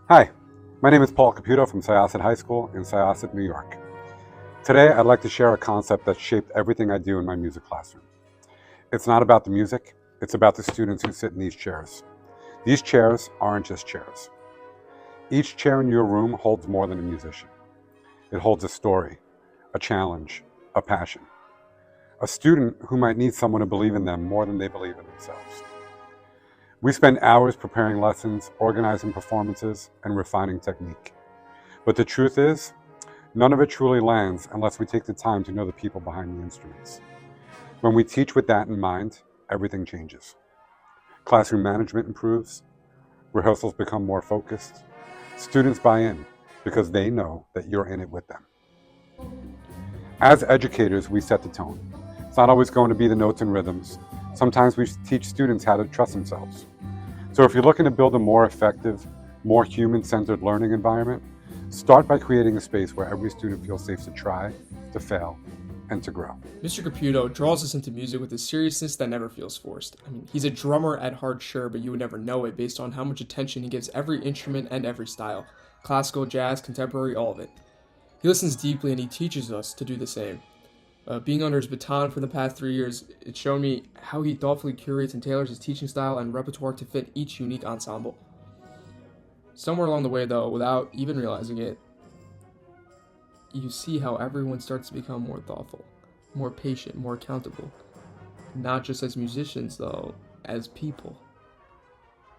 Hi, my name is Paul Caputo from Syosset High School in Syosset, New York. Today, I'd like to share a concept that shaped everything I do in my music classroom. It's not about the music, it's about the students who sit in these chairs. These chairs aren't just chairs. Each chair in your room holds more than a musician. It holds a story, a challenge, a passion. A student who might need someone to believe in them more than they believe in themselves. We spend hours preparing lessons, organizing performances, and refining technique. But the truth is, none of it truly lands unless we take the time to know the people behind the instruments. When we teach with that in mind, everything changes. Classroom management improves, rehearsals become more focused, students buy in because they know that you're in it with them. As educators, we set the tone. It's not always going to be the notes and rhythms. Sometimes we teach students how to trust themselves. So if you're looking to build a more effective, more human-centered learning environment, start by creating a space where every student feels safe to try, to fail, and to grow. Mr. Caputo draws us into music with a seriousness that never feels forced. He's a drummer at heart, sure, but you would never know it based on how much attention he gives every instrument and every style. Classical, jazz, contemporary, all of it. He listens deeply and he teaches us to do the same. Being under his baton for the past 3 years, it's shown me how he thoughtfully curates and tailors his teaching style and repertoire to fit each unique ensemble. Somewhere along the way, though, without even realizing it, you see how everyone starts to become more thoughtful, more patient, more accountable. Not just as musicians, though, as people.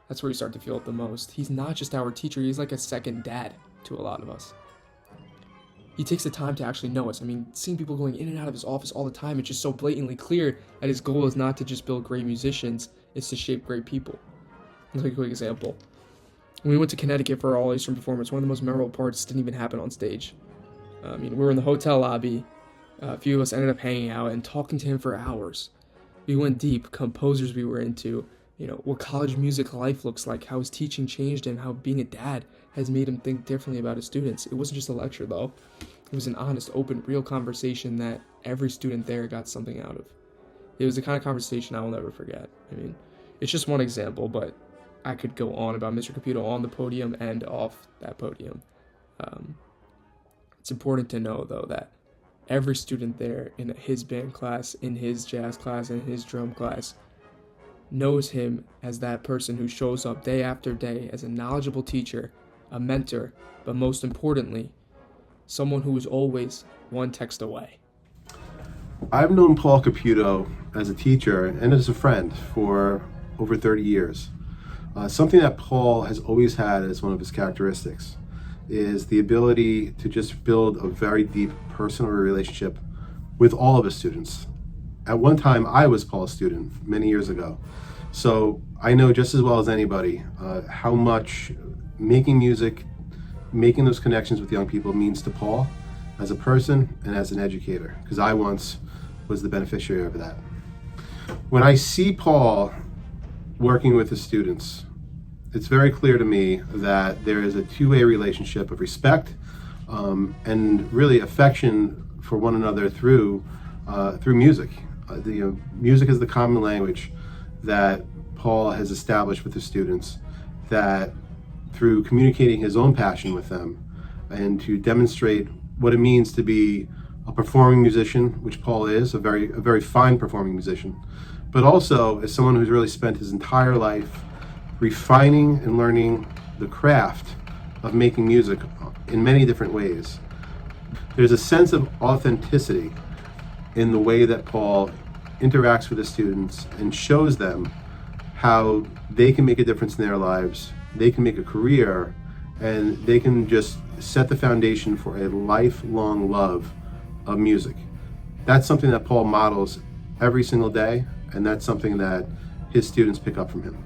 That's where you start to feel it the most. He's not just our teacher, he's like a second dad to a lot of us. He takes the time to actually know us. Seeing people going in and out of his office all the time, it's just so blatantly clear that his goal is not to just build great musicians, it's to shape great people. I'll take a quick example. When we went to Connecticut for our All-Eastern performance, one of the most memorable parts didn't even happen on stage. We were in the hotel lobby. A few of us ended up hanging out and talking to him for hours. We went deep, composers we were into, what college music life looks like, how his teaching changed him, how being a dad has made him think differently about his students. It wasn't just a lecture, though. It was an honest, open, real conversation that every student there got something out of. It was the kind of conversation I will never forget. It's just one example, but I could go on about Mr. Caputo on the podium and off that podium. It's important to know, though, that every student there in his band class, in his jazz class, in his drum class, knows him as that person who shows up day after day as a knowledgeable teacher, a mentor, but most importantly, someone who is always one text away. I've known Paul Caputo as a teacher and as a friend for over 30 years. Something that Paul has always had as one of his characteristics is the ability to just build a very deep personal relationship with all of his students. At one time, I was Paul's student many years ago, so I know just as well as anybody how much making music, making those connections with young people means to Paul as a person and as an educator, because I once was the beneficiary of that. When I see Paul working with his students, it's very clear to me that there is a two-way relationship of respect and really affection for one another through music. Music is the common language that Paul has established with his students, that through communicating his own passion with them and to demonstrate what it means to be a performing musician, which Paul is, a very fine performing musician, but also as someone who's really spent his entire life refining and learning the craft of making music in many different ways. There's a sense of authenticity in the way that Paul interacts with his students and shows them how they can make a difference in their lives, they can make a career, and they can just set the foundation for a lifelong love of music. That's something that Paul models every single day, and that's something that his students pick up from him.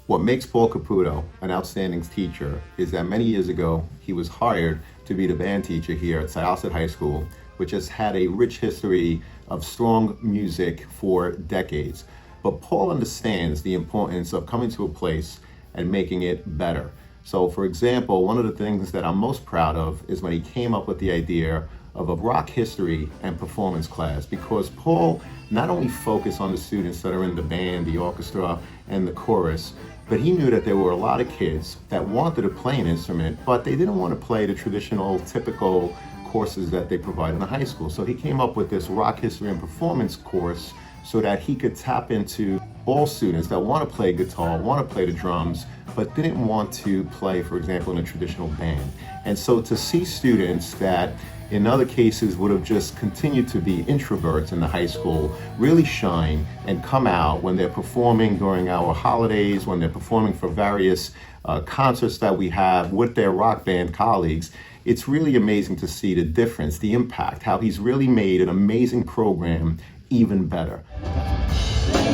What makes Paul Caputo an outstanding teacher is that many years ago, he was hired to be the band teacher here at Syosset High School, which has had a rich history of strong music for decades. But Paul understands the importance of coming to a place and making it better. So for example, one of the things that I'm most proud of is when he came up with the idea of a rock history and performance class, because Paul not only focused on the students that are in the band, the orchestra, and the chorus, but he knew that there were a lot of kids that wanted to play an instrument, but they didn't want to play the traditional, typical courses that they provide in the high school. So he came up with this rock history and performance course so that he could tap into all students that want to play guitar, want to play the drums, but didn't want to play, for example, in a traditional band. And so to see students that in other cases would have just continued to be introverts in the high school really shine and come out when they're performing during our holidays, when they're performing for various concerts that we have with their rock band colleagues. It's really amazing to see the difference, the impact, how he's really made an amazing program even better.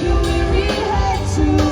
You really had to